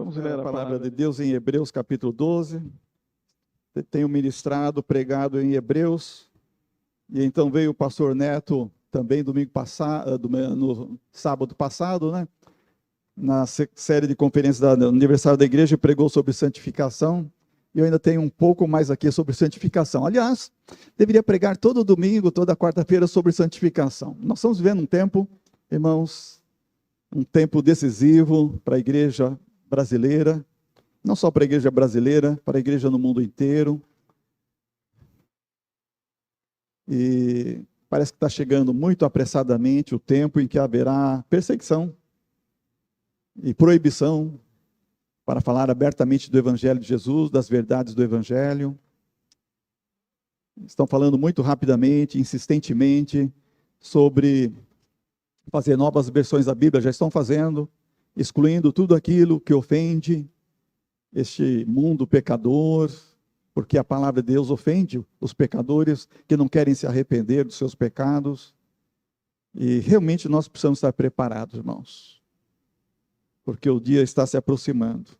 Vamos ler a palavra de Deus em Hebreus capítulo 12. Tenho ministrado, pregado em Hebreus, e então veio o pastor Neto também domingo passado, no sábado passado, né? Na série de conferências do aniversário da igreja, pregou sobre santificação, e eu ainda tenho um pouco mais aqui sobre santificação. Aliás, deveria pregar todo domingo, toda quarta-feira sobre santificação. Nós estamos vivendo um tempo, irmãos, um tempo decisivo para a igreja brasileira, não só para a igreja brasileira, para a igreja no mundo inteiro. E parece que está chegando muito apressadamente o tempo em que haverá perseguição e proibição para falar abertamente do Evangelho de Jesus, das verdades do Evangelho. Estão falando muito rapidamente, insistentemente, sobre fazer novas versões da Bíblia, já estão fazendo, excluindo tudo aquilo que ofende este mundo pecador, porque a palavra de Deus ofende os pecadores que não querem se arrepender dos seus pecados. E realmente nós precisamos estar preparados, irmãos, porque o dia está se aproximando.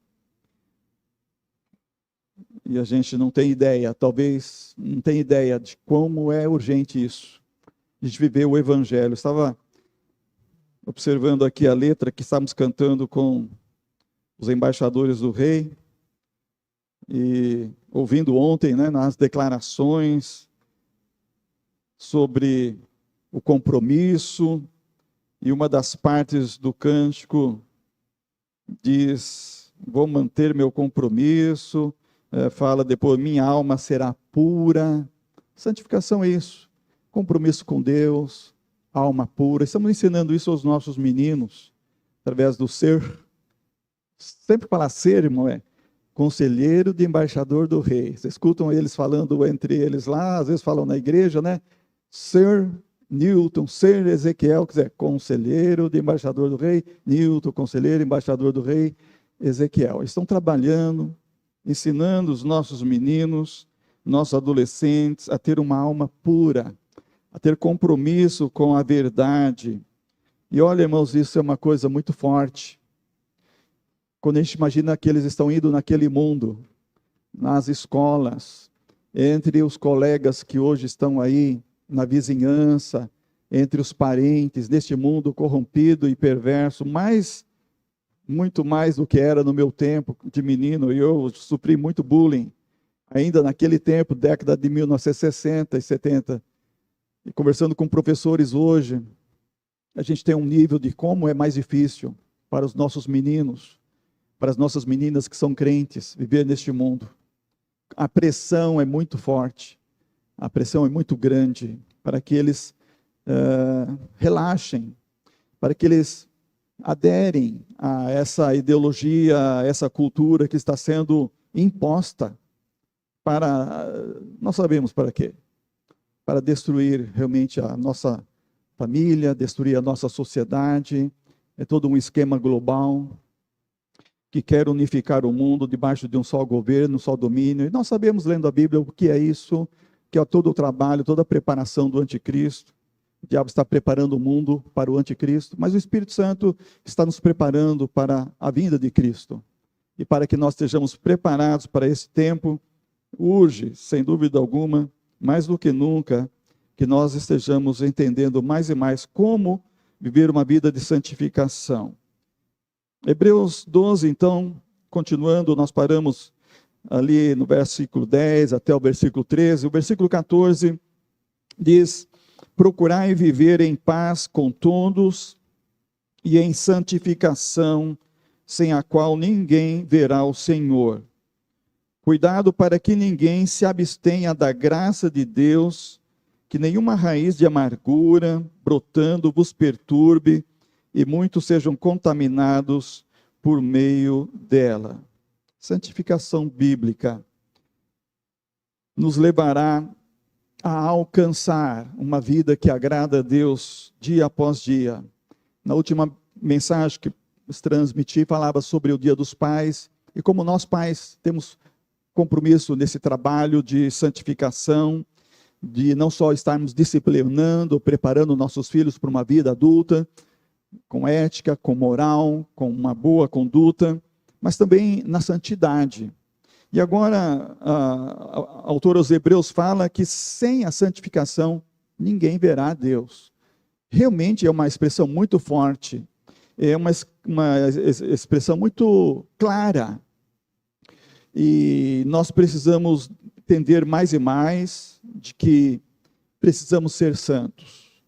E a gente não tem ideia, talvez não tem ideia de como é urgente isso, de viver o Evangelho. Estava observando aqui a letra que estávamos cantando com os embaixadores do rei, e ouvindo ontem, né, nas declarações sobre o compromisso, e uma das partes do cântico diz: vou manter meu compromisso, fala depois, minha alma será pura. Santificação é isso, compromisso com Deus, alma pura. Estamos ensinando isso aos nossos meninos, através do ser. Sempre falar ser, irmão, conselheiro de embaixador do rei. Vocês escutam eles falando entre eles lá, às vezes falam na igreja, né? Ser Newton, ser Ezequiel, quer dizer, conselheiro de embaixador do rei, Newton, conselheiro, embaixador do rei, Ezequiel. Estão trabalhando, ensinando os nossos meninos, nossos adolescentes, a ter uma alma pura, a ter compromisso com a verdade. E olha, irmãos, isso é uma coisa muito forte. Quando a gente imagina que eles estão indo naquele mundo, nas escolas, entre os colegas que hoje estão aí, na vizinhança, entre os parentes, neste mundo corrompido e perverso, muito mais do que era no meu tempo de menino. Eu sofri muito bullying, ainda naquele tempo, década de 1960 e 70. E conversando com professores hoje, a gente tem um nível de como é mais difícil para os nossos meninos, para as nossas meninas que são crentes, viver neste mundo. A pressão é muito forte, a pressão é muito grande, para que eles relaxem, para que eles aderem a essa ideologia, a essa cultura que está sendo imposta nós sabemos para quê? Para destruir realmente a nossa família, destruir a nossa sociedade. É todo um esquema global que quer unificar o mundo debaixo de um só governo, um só domínio. E nós sabemos, lendo a Bíblia, o que é isso, que é todo o trabalho, toda a preparação do anticristo. O diabo está preparando o mundo para o anticristo, mas o Espírito Santo está nos preparando para a vinda de Cristo. E para que nós estejamos preparados para esse tempo, urge, sem dúvida alguma, mais do que nunca, que nós estejamos entendendo mais e mais como viver uma vida de santificação. Hebreus 12, então, continuando, nós paramos ali no versículo 10 até o versículo 13. O versículo 14 diz: procurai viver em paz com todos e em santificação, sem a qual ninguém verá o Senhor. Cuidado para que ninguém se abstenha da graça de Deus, que nenhuma raiz de amargura brotando vos perturbe, e muitos sejam contaminados por meio dela. Santificação bíblica nos levará a alcançar uma vida que agrada a Deus dia após dia. Na última mensagem que transmiti, falava sobre o Dia dos Pais, e como nós pais temos compromisso nesse trabalho de santificação, de não só estarmos disciplinando, preparando nossos filhos para uma vida adulta, com ética, com moral, com uma boa conduta, mas também na santidade. E agora, a autor aos Hebreus fala que sem a santificação, ninguém verá a Deus. Realmente é uma expressão muito forte, é uma expressão muito clara. E nós precisamos entender mais e mais de que precisamos ser santos,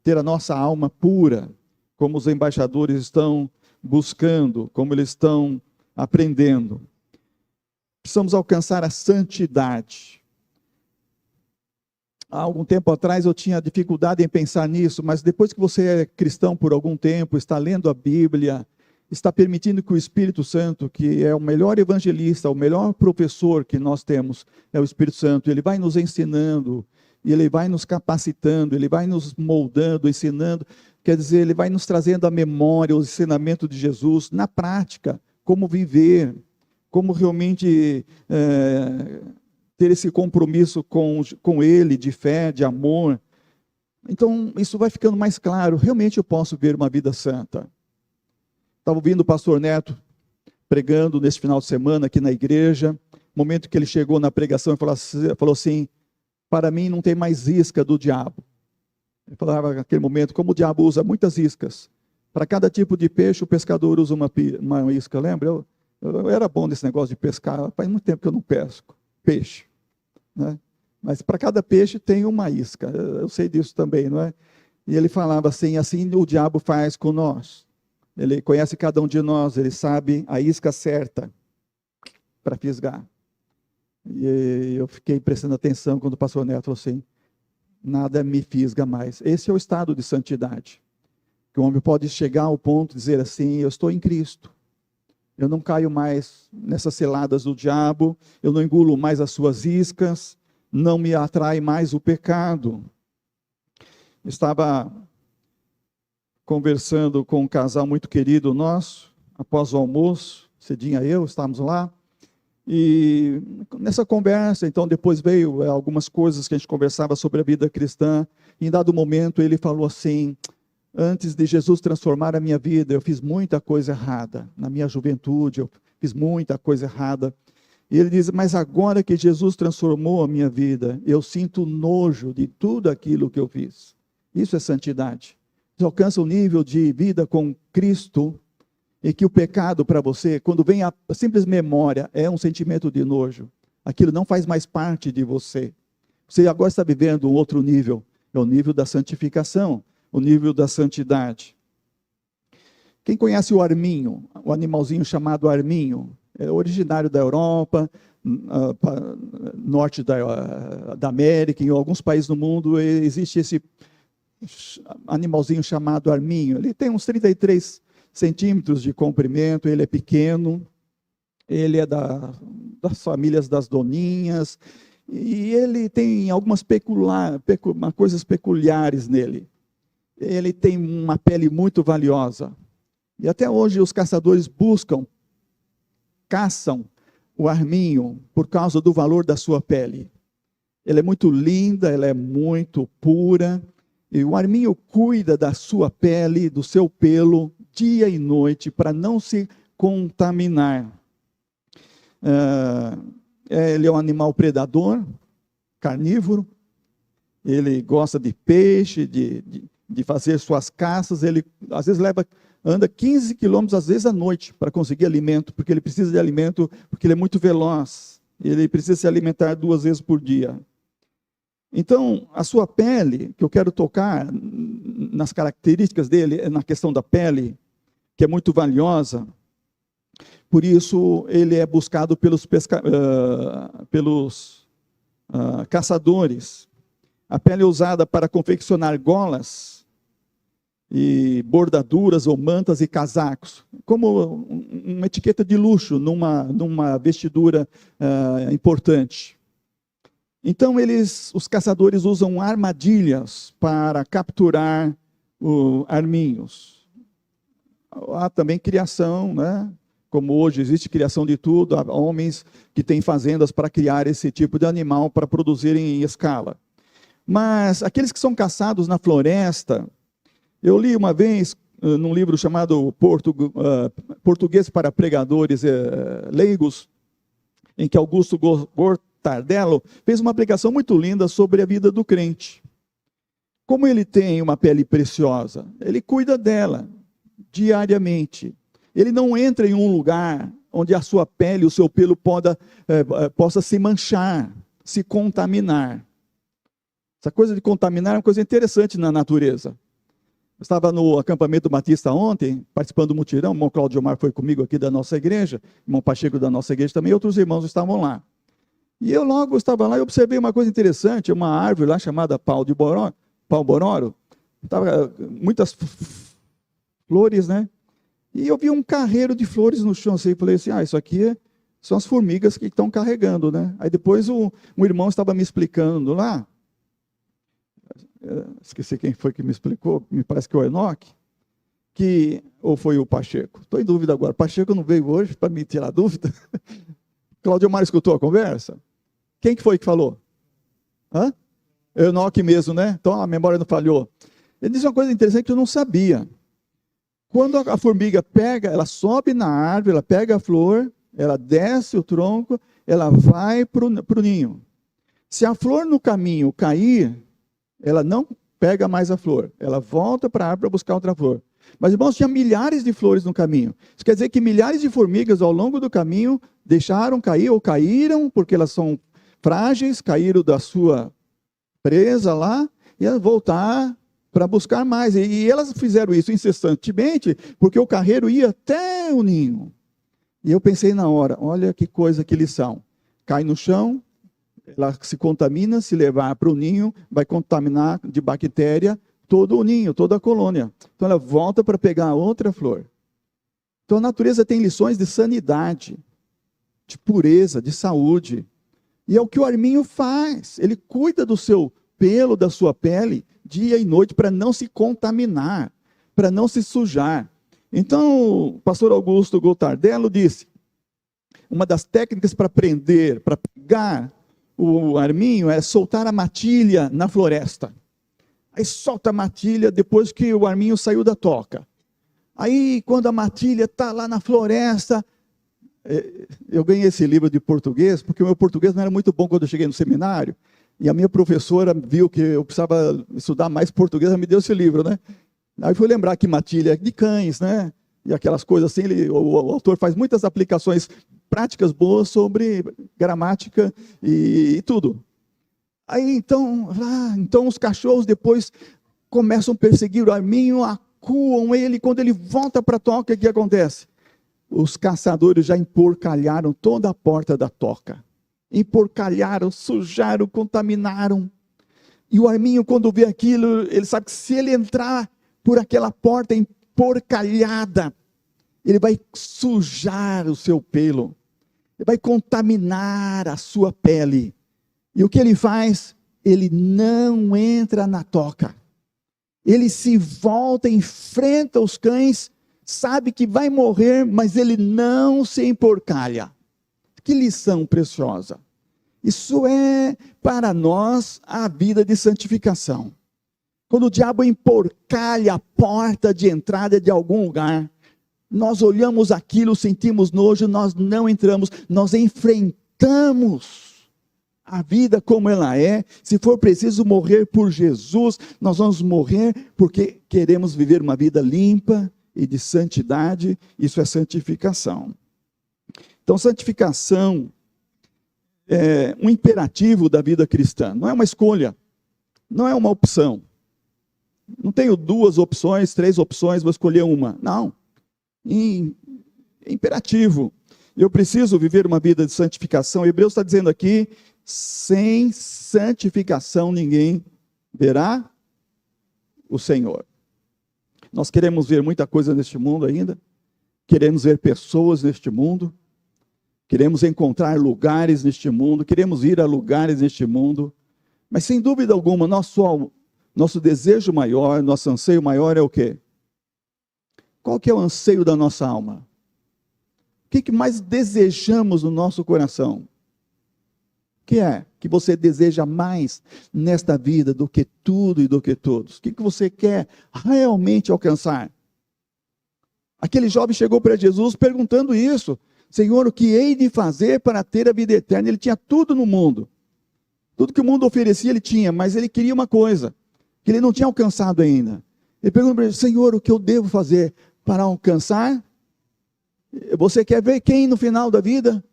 ter a nossa alma pura, como os embaixadores estão buscando, como eles estão aprendendo. Precisamos alcançar a santidade. Há algum tempo atrás eu tinha dificuldade em pensar nisso, mas depois que você é cristão por algum tempo, está lendo a Bíblia, está permitindo que o Espírito Santo, que é o melhor evangelista, o melhor professor que nós temos, é o Espírito Santo, ele vai nos ensinando, ele vai nos capacitando, ele vai nos moldando, ensinando, quer dizer, ele vai nos trazendo a memória, o ensinamento de Jesus, na prática, como viver, como realmente ter esse compromisso com Ele, de fé, de amor. Então, isso vai ficando mais claro, realmente eu posso ver uma vida santa. Estava ouvindo o pastor Neto pregando nesse final de semana aqui na igreja, momento que ele chegou na pregação e falou assim, para mim não tem mais isca do diabo. Ele falava naquele momento, como o diabo usa muitas iscas. Para cada tipo de peixe, o pescador usa uma isca, lembra? Eu era bom nesse negócio de pescar, faz muito tempo que eu não pesco peixe, né? Mas para cada peixe tem uma isca, eu sei disso também, não é? E ele falava assim o diabo faz com nós. Ele conhece cada um de nós, ele sabe a isca certa para fisgar. E eu fiquei prestando atenção quando o pastor Neto falou assim, nada me fisga mais. Esse é o estado de santidade, que o homem pode chegar ao ponto de dizer assim, eu estou em Cristo. Eu não caio mais nessas ciladas do diabo, eu não engulo mais as suas iscas, não me atrai mais o pecado. Estava conversando com um casal muito querido nosso, após o almoço, Cidinha e eu, estávamos lá, e nessa conversa, então depois veio algumas coisas que a gente conversava sobre a vida cristã, e em dado momento ele falou assim, antes de Jesus transformar a minha vida, eu fiz muita coisa errada. Na minha juventude, eu fiz muita coisa errada. E ele diz, mas agora que Jesus transformou a minha vida, eu sinto nojo de tudo aquilo que eu fiz. Isso é santidade. Você alcança um nível de vida com Cristo, e que o pecado para você, quando vem a simples memória, é um sentimento de nojo. Aquilo não faz mais parte de você. Você agora está vivendo um outro nível, é o nível da santificação. O nível da santidade. Quem conhece o arminho, o animalzinho chamado arminho, é originário da Europa, norte da América, em alguns países do mundo existe esse animalzinho chamado arminho. Ele tem uns 33 centímetros de comprimento, ele é pequeno, ele é das famílias das doninhas, e ele tem algumas coisas peculiares nele. Ele tem uma pele muito valiosa. E até hoje os caçadores caçam o arminho por causa do valor da sua pele. Ela é muito linda, ela é muito pura. E o arminho cuida da sua pele, do seu pelo, dia e noite, para não se contaminar. Ele é um animal predador, carnívoro. Ele gosta de peixe, de fazer suas caças, ele às vezes anda 15 quilômetros, às vezes à noite, para conseguir alimento, porque ele precisa de alimento, porque ele é muito veloz, ele precisa se alimentar 2 vezes por dia. Então, a sua pele, que eu quero tocar nas características dele, na questão da pele, que é muito valiosa, por isso ele é buscado pelos caçadores. A pele é usada para confeccionar golas, e bordaduras ou mantas e casacos, como uma etiqueta de luxo numa vestidura importante. Então os caçadores usam armadilhas para capturar arminhos. Há também criação, né? Como hoje existe criação de tudo, há homens que têm fazendas para criar esse tipo de animal para produzirem em escala. Mas aqueles que são caçados na floresta, eu li uma vez num livro chamado Português para Pregadores Leigos, em que Augusto Gortardello fez uma aplicação muito linda sobre a vida do crente. Como ele tem uma pele preciosa, ele cuida dela diariamente. Ele não entra em um lugar onde a sua pele, o seu pelo possa se manchar, se contaminar. Essa coisa de contaminar é uma coisa interessante na natureza. Eu estava no acampamento Batista ontem, participando do mutirão, o irmão Cláudio Omar foi comigo aqui da nossa igreja, o irmão Pacheco da nossa igreja também, outros irmãos estavam lá. E eu logo estava lá e observei uma coisa interessante, uma árvore lá chamada pau bororo, estava muitas flores, né? E eu vi um carreiro de flores no chão, assim, e falei assim, isso aqui são as formigas que estão carregando, né? Aí depois um irmão estava me explicando lá, esqueci quem foi que me explicou, me parece que o Enoque, ou foi o Pacheco, estou em dúvida agora, Pacheco não veio hoje para me tirar dúvida. Cláudio Omar escutou a conversa? Quem que foi que falou? Enoque mesmo, né? Então a memória não falhou. Ele disse uma coisa interessante que eu não sabia. Quando a formiga ela sobe na árvore, ela pega a flor, ela desce o tronco, ela vai para o ninho. Se a flor no caminho cair, ela não pega mais a flor, ela volta para a árvore para buscar outra flor. Mas, irmãos, tinha milhares de flores no caminho. Isso quer dizer que milhares de formigas ao longo do caminho deixaram cair ou caíram, porque elas são frágeis, caíram da sua presa lá, e elas voltar para buscar mais. E elas fizeram isso incessantemente, porque o carreiro ia até o ninho. E eu pensei na hora, olha que coisa, que lição. Cai no chão, ela se contamina, se levar para o ninho, vai contaminar de bactéria todo o ninho, toda a colônia. Então ela volta para pegar outra flor. Então a natureza tem lições de sanidade, de pureza, de saúde. E é o que o arminho faz. Ele cuida do seu pelo, da sua pele, dia e noite, para não se contaminar, para não se sujar. Então, o pastor Augusto Gortardello disse, uma das técnicas para prender, para pegar o arminho, é soltar a matilha na floresta. Aí solta a matilha depois que o arminho saiu da toca. Aí, quando a matilha está lá na floresta, eu ganhei esse livro de português, porque o meu português não era muito bom quando eu cheguei no seminário, e a minha professora viu que eu precisava estudar mais português, ela me deu esse livro, né? Aí fui lembrar que matilha é de cães, né? E aquelas coisas assim, o autor faz muitas aplicações práticas boas sobre gramática e tudo. Aí então os cachorros depois começam a perseguir o arminho, acuam ele, quando ele volta para a toca, o que acontece? Os caçadores já emporcalharam toda a porta da toca. Emporcalharam, sujaram, contaminaram. E o arminho, quando vê aquilo, ele sabe que se ele entrar por aquela porta emporcalhada, ele vai sujar o seu pelo. Ele vai contaminar a sua pele. E o que ele faz? Ele não entra na toca. Ele se volta, enfrenta os cães, sabe que vai morrer, mas ele não se emporcalha. Que lição preciosa. Isso é, para nós, a vida de santificação. Quando o diabo emporcalha a porta de entrada de algum lugar, nós olhamos aquilo, sentimos nojo, nós não entramos, nós enfrentamos a vida como ela é. Se for preciso morrer por Jesus, nós vamos morrer porque queremos viver uma vida limpa e de santidade. Isso é santificação. Então, santificação é um imperativo da vida cristã, não é uma escolha, não é uma opção. Não tenho 2 opções, 3 opções, vou escolher uma. Não. É imperativo. Eu preciso viver uma vida de santificação. Hebreus está dizendo aqui, sem santificação ninguém verá o Senhor. Nós queremos ver muita coisa neste mundo ainda, queremos ver pessoas neste mundo, queremos encontrar lugares neste mundo, queremos ir a lugares neste mundo, mas sem dúvida alguma, nosso desejo maior, nosso anseio maior é o quê? Qual que é o anseio da nossa alma? O que mais desejamos no nosso coração? O que é que você deseja mais nesta vida do que tudo e do que todos? O que você quer realmente alcançar? Aquele jovem chegou para Jesus perguntando isso: Senhor, o que hei de fazer para ter a vida eterna? Ele tinha tudo no mundo. Tudo que o mundo oferecia ele tinha, mas ele queria uma coisa, que ele não tinha alcançado ainda. Ele pergunta para ele: Senhor, o que eu devo fazer para alcançar? Você quer ver quem no final da vida?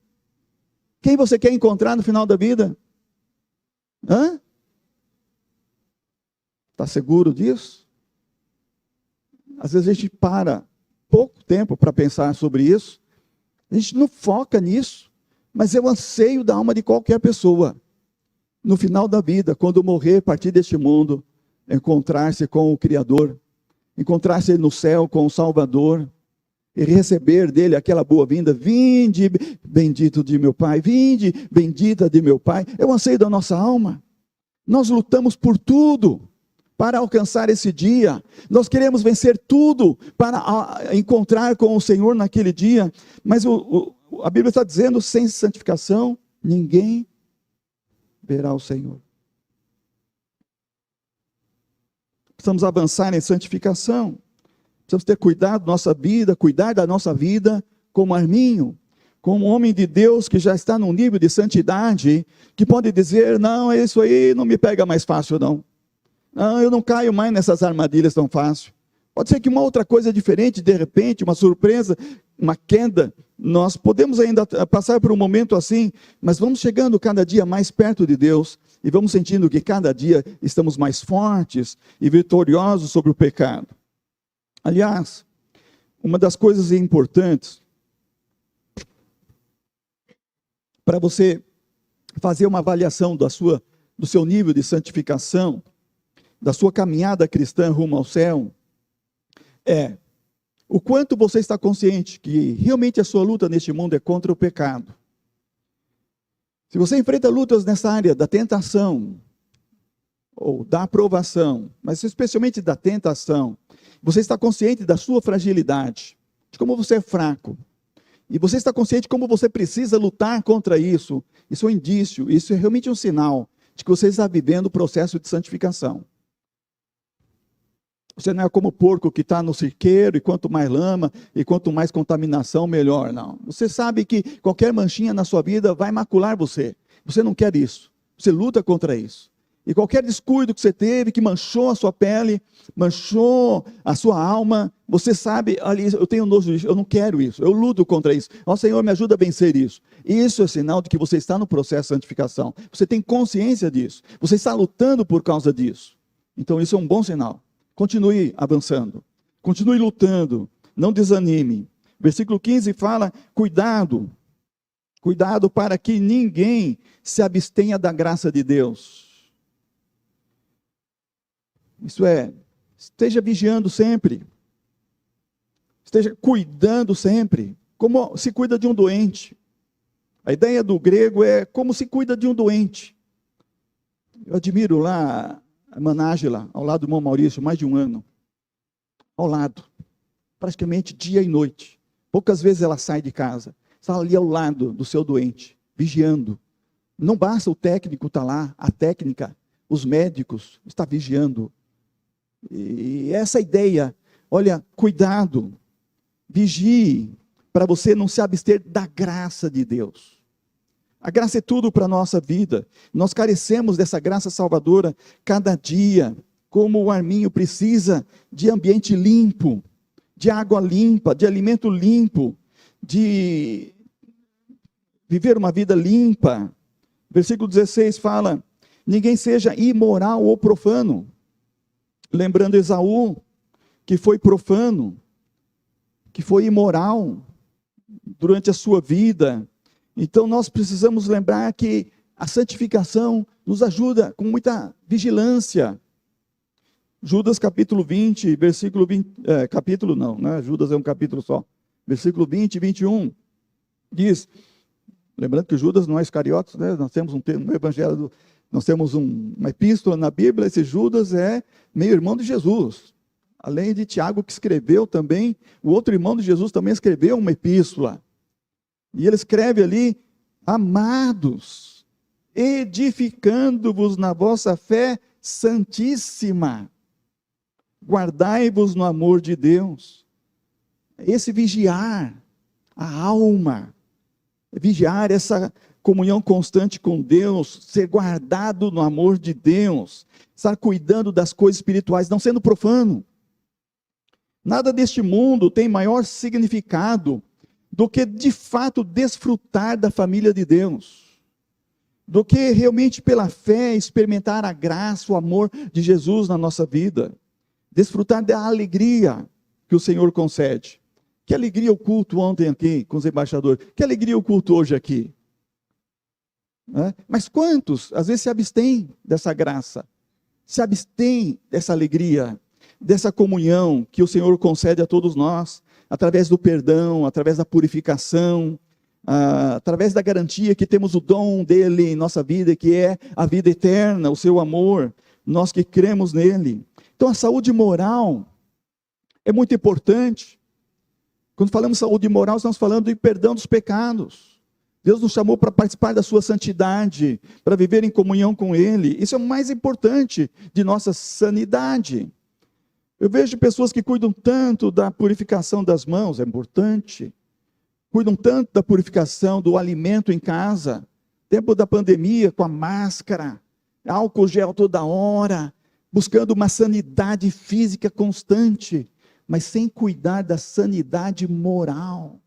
Quem você quer encontrar no final da vida? Hã? Está seguro disso? Às vezes a gente para pouco tempo para pensar sobre isso. A gente não foca nisso, mas é o anseio da alma de qualquer pessoa. No final da vida, quando morrer, partir deste mundo, encontrar-se com o Criador, encontrar-se no céu com o Salvador, e receber dele aquela boa-vinda: vinde, bendito de meu Pai, vinde, bendita de meu Pai. É o anseio da nossa alma. Nós lutamos por tudo para alcançar esse dia. Nós queremos vencer tudo para encontrar com o Senhor naquele dia. Mas a Bíblia está dizendo: sem santificação, ninguém verá o Senhor. Precisamos avançar em santificação. Precisamos ter cuidado da nossa vida, cuidar da nossa vida como Arminho, como um homem de Deus que já está num nível de santidade, que pode dizer: não, isso aí não me pega mais fácil não. Não, eu não caio mais nessas armadilhas tão fácil. Pode ser que uma outra coisa diferente, de repente, uma surpresa, uma queda, nós podemos ainda passar por um momento assim, mas vamos chegando cada dia mais perto de Deus, e vamos sentindo que cada dia estamos mais fortes e vitoriosos sobre o pecado. Aliás, uma das coisas importantes para você fazer uma avaliação do seu nível de santificação, da sua caminhada cristã rumo ao céu, é o quanto você está consciente que realmente a sua luta neste mundo é contra o pecado. Se você enfrenta lutas nessa área da tentação, ou da aprovação, mas especialmente da tentação, você está consciente da sua fragilidade, de como você é fraco, e você está consciente de como você precisa lutar contra isso. Isso é um indício, isso é realmente um sinal de que você está vivendo o processo de santificação. Você não é como o porco que está no cerqueiro, e quanto mais lama, e quanto mais contaminação, melhor. Não. Você sabe que qualquer manchinha na sua vida vai macular você. Você não quer isso. Você luta contra isso. E qualquer descuido que você teve, que manchou a sua pele, manchou a sua alma, você sabe: ali, eu tenho nojo disso, eu não quero isso, eu luto contra isso. Ó Senhor, me ajuda a vencer isso. Isso é sinal de que você está no processo de santificação. Você tem consciência disso. Você está lutando por causa disso. Então isso é um bom sinal. Continue avançando, continue lutando, não desanime. Versículo 15 fala: cuidado para que ninguém se abstenha da graça de Deus. Isso é, esteja vigiando sempre, esteja cuidando sempre, como se cuida de um doente. A ideia do grego é como se cuida de um doente. Eu admiro lá a Manágela, ao lado do irmão Maurício, mais de um ano, ao lado, praticamente dia e noite. Poucas vezes ela sai de casa, está ali ao lado do seu doente, vigiando. Não basta o técnico estar lá, a técnica, os médicos estão vigiando. E essa ideia, olha, cuidado, vigie, para você não se abster da graça de Deus. A graça é tudo para a nossa vida. Nós carecemos dessa graça salvadora cada dia. Como o Arminho precisa de ambiente limpo, de água limpa, de alimento limpo, de viver uma vida limpa. Versículo 16 fala: ninguém seja imoral ou profano. Lembrando Esaú, que foi profano, que foi imoral durante a sua vida. Então nós precisamos lembrar que a santificação nos ajuda com muita vigilância. Judas capítulo 20, versículo 20, capítulo não, né? Judas é um capítulo só. Versículo 20 e 21, diz, lembrando que Judas não é Iscariotes, né? Nós temos no Evangelho, nós temos uma epístola na Bíblia, esse Judas é meio irmão de Jesus. Além de Tiago, que escreveu também, o outro irmão de Jesus também escreveu uma epístola. E ele escreve ali: amados, edificando-vos na vossa fé santíssima, guardai-vos no amor de Deus. esse vigiar a alma, vigiar essa comunhão constante com Deus, ser guardado no amor de Deus, estar cuidando das coisas espirituais, não sendo profano. Nada deste mundo tem maior significado do que de fato desfrutar da família de Deus, do que realmente pela fé experimentar a graça, o amor de Jesus na nossa vida, desfrutar da alegria que o Senhor concede. Que alegria o culto ontem aqui com os embaixadores, que alegria o culto hoje aqui. Mas quantos às vezes se abstêm dessa graça, se abstêm dessa alegria, dessa comunhão que o Senhor concede a todos nós, através do perdão, através da purificação, através da garantia que temos o dom dele em nossa vida, que é a vida eterna, o seu amor, nós que cremos nele. Então a saúde moral é muito importante. Quando falamos saúde moral, estamos falando de perdão dos pecados. Deus nos chamou para participar da sua santidade, para viver em comunhão com ele. Isso é o mais importante de nossa sanidade. Eu vejo pessoas que cuidam tanto da purificação das mãos, é importante. Cuidam tanto da purificação do alimento em casa. Tempo da pandemia, com a máscara, álcool gel toda hora, buscando uma sanidade física constante, mas sem cuidar da sanidade moral.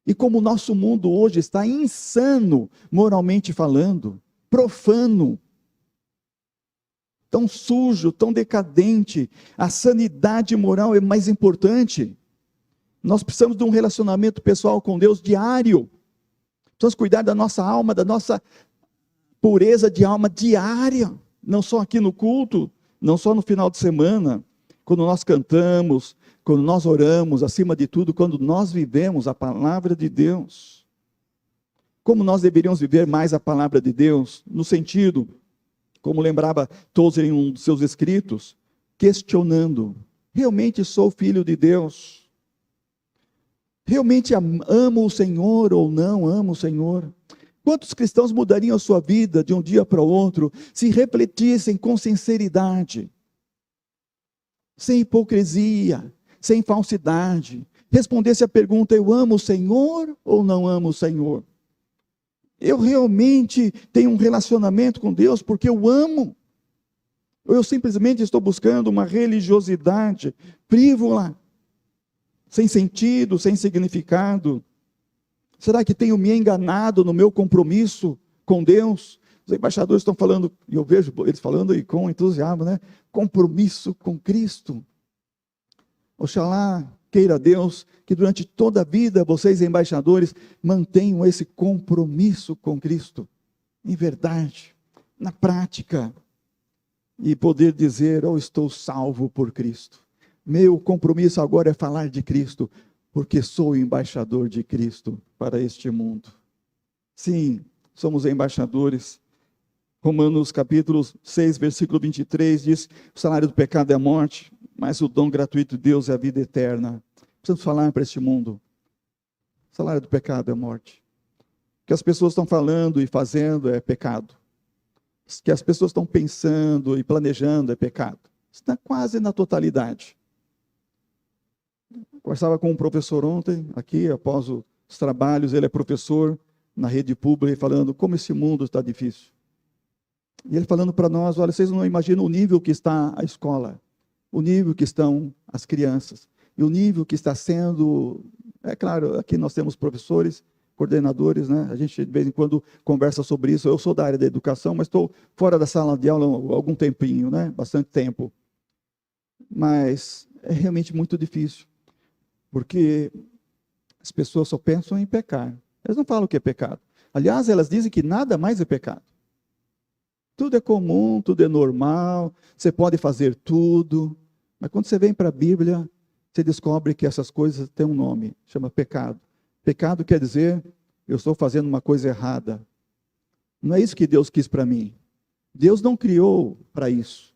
E como o nosso mundo hoje está insano, moralmente falando, profano, tão sujo, tão decadente, a sanidade moral é mais importante. Nós precisamos de um relacionamento pessoal com Deus diário. Precisamos cuidar da nossa alma, da nossa pureza de alma diária, não só aqui no culto, não só no final de semana, quando nós cantamos, quando nós oramos, acima de tudo, quando nós vivemos a palavra de Deus. Como nós deveríamos viver mais a palavra de Deus, no sentido, como lembrava Tozer em um dos seus escritos, questionando, realmente sou filho de Deus? Realmente amo o Senhor ou não amo o Senhor? Quantos cristãos mudariam a sua vida de um dia para o outro, se refletissem com sinceridade, sem hipocrisia, sem falsidade, respondesse a pergunta, eu amo o Senhor ou não amo o Senhor? Eu realmente tenho um relacionamento com Deus porque eu amo? Ou eu simplesmente estou buscando uma religiosidade frívola, sem sentido, sem significado? Será que tenho me enganado no meu compromisso com Deus? Os embaixadores estão falando, e eu vejo eles falando e com entusiasmo, né? Compromisso com Cristo. Oxalá queira Deus que durante toda a vida vocês embaixadores mantenham esse compromisso com Cristo, em verdade, na prática, e poder dizer, estou salvo por Cristo. Meu compromisso agora é falar de Cristo, porque sou embaixador de Cristo para este mundo. Sim, somos embaixadores. Romanos capítulo 6, versículo 23 diz, o salário do pecado é a morte, mas o dom gratuito de Deus é a vida eterna. Precisamos falar para este mundo. O salário do pecado é a morte. O que as pessoas estão falando e fazendo é pecado. O que as pessoas estão pensando e planejando é pecado. Isso está quase na totalidade. Conversava com um professor ontem, aqui, após os trabalhos, ele é professor na rede pública, falando como esse mundo está difícil. E ele falando para nós, olha, vocês não imaginam o nível que está a escola, o nível que estão as crianças, e o nível que está sendo, é claro, aqui nós temos professores, coordenadores, né? A gente de vez em quando conversa sobre isso. Eu sou da área da educação, mas estou fora da sala de aula há algum tempinho, né? Bastante tempo. Mas é realmente muito difícil, porque as pessoas só pensam em pecar. Elas não falam o que é pecado. Aliás, elas dizem que nada mais é pecado. Tudo é comum, tudo é normal, você pode fazer tudo. Mas quando você vem para a Bíblia, você descobre que essas coisas têm um nome, chama pecado. Pecado quer dizer, eu estou fazendo uma coisa errada. Não é isso que Deus quis para mim. Deus não criou para isso.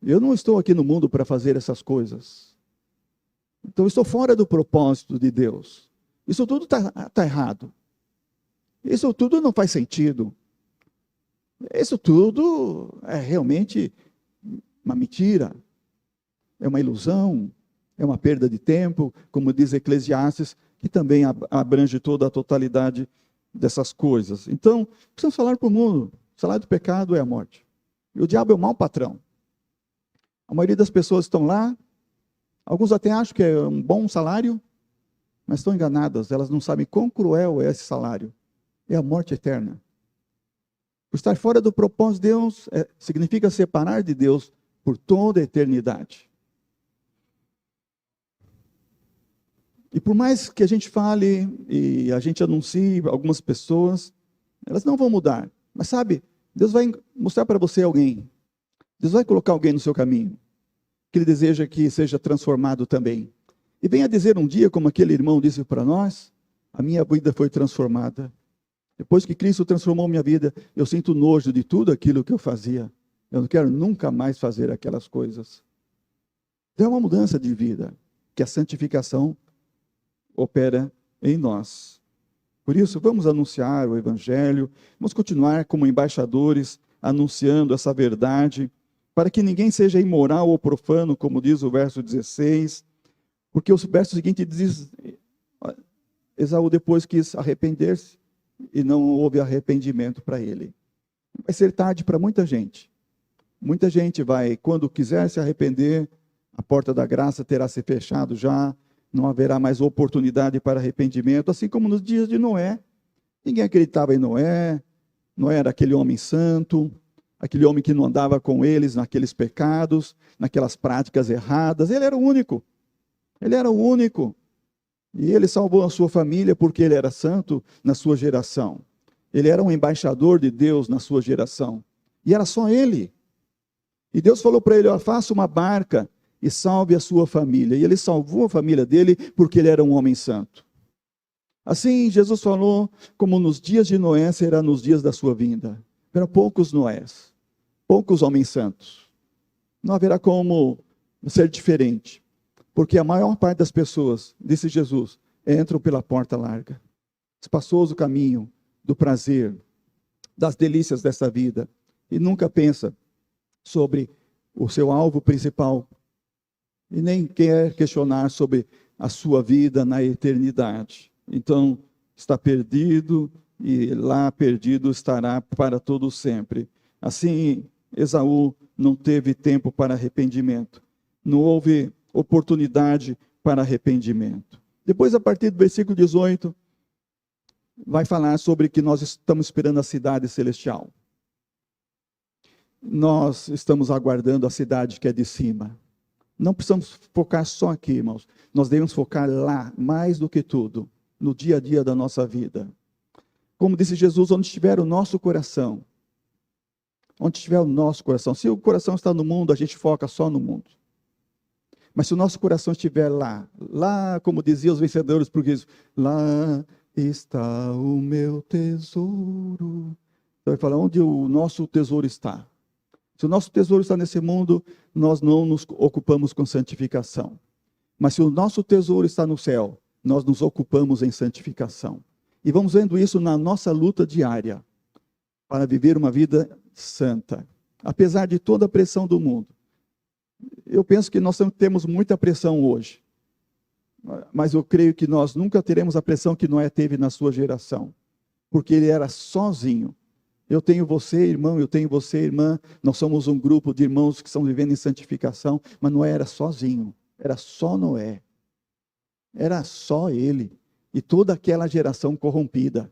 Eu não estou aqui no mundo para fazer essas coisas. Então eu estou fora do propósito de Deus. Isso tudo está errado. Isso tudo não faz sentido. Isso tudo é realmente uma mentira. É uma ilusão. é uma perda de tempo, como diz Eclesiastes, que também abrange toda a totalidade dessas coisas. Então, precisamos falar para o mundo, o salário do pecado é a morte. E o diabo é o mau patrão. A maioria das pessoas estão lá, alguns até acham que é um bom salário, mas estão enganadas, elas não sabem quão cruel é esse salário. É a morte eterna. Por estar fora do propósito de Deus, significa separar de Deus por toda a eternidade. E por mais que a gente fale e a gente anuncie algumas pessoas, elas não vão mudar. Mas sabe, Deus vai mostrar para você alguém. Deus vai colocar alguém no seu caminho, que Ele deseja que seja transformado também. E venha dizer um dia, como aquele irmão disse para nós, a minha vida foi transformada. Depois que Cristo transformou minha vida, eu sinto nojo de tudo aquilo que eu fazia. Eu não quero nunca mais fazer aquelas coisas. Então é uma mudança de vida, que a santificação opera em nós. Por isso, vamos anunciar o Evangelho, vamos continuar como embaixadores, anunciando essa verdade, para que ninguém seja imoral ou profano, como diz o verso 16, porque o verso seguinte diz, Esaú depois quis arrepender-se, e não houve arrependimento para ele. Vai ser tarde para muita gente. Muita gente vai, quando quiser se arrepender, a porta da graça terá se fechado já, não haverá mais oportunidade para arrependimento, assim como nos dias de Noé. Ninguém acreditava em Noé, Noé era aquele homem santo, aquele homem que não andava com eles naqueles pecados, naquelas práticas erradas, ele era o único. Ele era o único. E ele salvou a sua família porque ele era santo na sua geração. Ele era um embaixador de Deus na sua geração. E era só ele. E Deus falou para ele, faça uma barca e salve a sua família. E ele salvou a família dele porque ele era um homem santo. Assim, Jesus falou, como nos dias de Noé, será nos dias da sua vinda. Eram poucos Noés, poucos homens santos. Não haverá como ser diferente. Porque a maior parte das pessoas, disse Jesus, entram pela porta larga. Espaçoso caminho do prazer, das delícias dessa vida. E nunca pensa sobre o seu alvo principal. E nem quer questionar sobre a sua vida na eternidade. Então, está perdido e lá perdido estará para todo sempre. Assim, Esaú não teve tempo para arrependimento. Não houve oportunidade para arrependimento. Depois, a partir do versículo 18, vai falar sobre que nós estamos esperando a cidade celestial. Nós estamos aguardando a cidade que é de cima. Não precisamos focar só aqui, irmãos. Nós devemos focar lá, mais do que tudo, no dia a dia da nossa vida. Como disse Jesus, onde estiver o nosso coração. Onde estiver o nosso coração. Se o coração está no mundo, a gente foca só no mundo. Mas se o nosso coração estiver lá, como diziam os vencedores portugueses, lá está o meu tesouro. Então vai falar onde o nosso tesouro está. Se o nosso tesouro está nesse mundo, nós não nos ocupamos com santificação. Mas se o nosso tesouro está no céu, nós nos ocupamos em santificação. E vamos vendo isso na nossa luta diária, para viver uma vida santa. Apesar de toda a pressão do mundo. Eu penso que nós temos muita pressão hoje. Mas eu creio que nós nunca teremos a pressão que Noé teve na sua geração. Porque ele era sozinho. Eu tenho você, irmão, eu tenho você, irmã. Nós somos um grupo de irmãos que estão vivendo em santificação. Mas Noé era sozinho. Era só Noé. Era só ele. E toda aquela geração corrompida.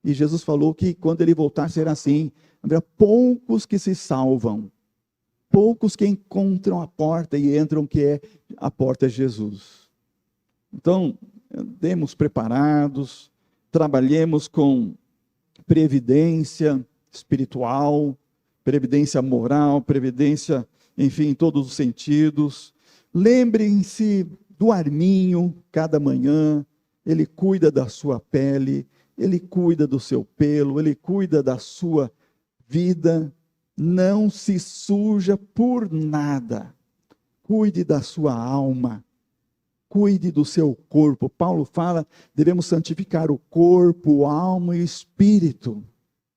E Jesus falou que quando ele voltar será assim. Haverá poucos que se salvam. Poucos que encontram a porta e entram, que é a porta de Jesus. Então, andemos preparados, trabalhemos com previdência espiritual, previdência moral, previdência, enfim, em todos os sentidos. Lembrem-se do arminho cada manhã, ele cuida da sua pele, ele cuida do seu pelo, ele cuida da sua vida. Não se suja por nada. Cuide da sua alma. Cuide do seu corpo. Paulo fala, devemos santificar o corpo, a alma e o espírito.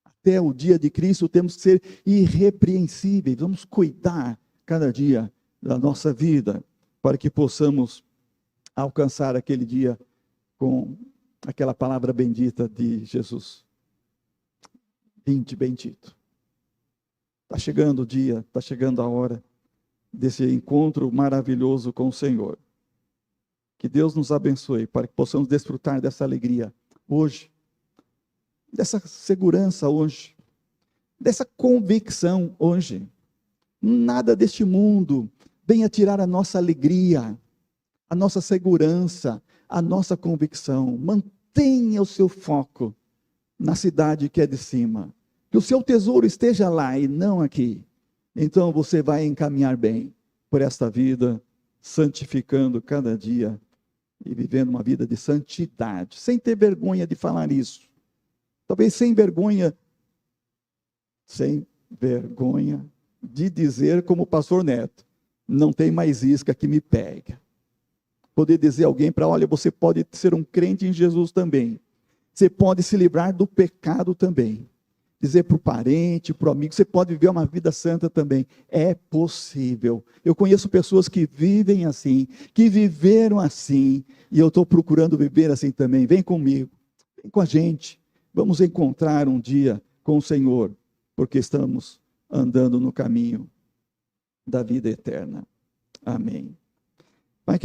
Até o dia de Cristo temos que ser irrepreensíveis. Vamos cuidar cada dia da nossa vida. para que possamos alcançar aquele dia com aquela palavra bendita de Jesus. Vinde bendito. Está chegando o dia, está chegando a hora desse encontro maravilhoso com o Senhor. Que Deus nos abençoe para que possamos desfrutar dessa alegria hoje, dessa segurança hoje, dessa convicção hoje. Nada deste mundo venha tirar a nossa alegria, a nossa segurança, a nossa convicção. Mantenha o seu foco na cidade que é de cima. Que o seu tesouro esteja lá e não aqui. Então você vai encaminhar bem por esta vida, santificando cada dia e vivendo uma vida de santidade, sem ter vergonha de falar isso. Talvez sem vergonha de dizer como o pastor Neto, não tem mais isca que me pega. Poder dizer a alguém olha, você pode ser um crente em Jesus também. Você pode se livrar do pecado também. Dizer para o parente, para o amigo, você pode viver uma vida santa também. É possível. Eu conheço pessoas que vivem assim, que viveram assim, e eu estou procurando viver assim também. Vem comigo, vem com a gente. Vamos encontrar um dia com o Senhor, porque estamos andando no caminho da vida eterna. Amém.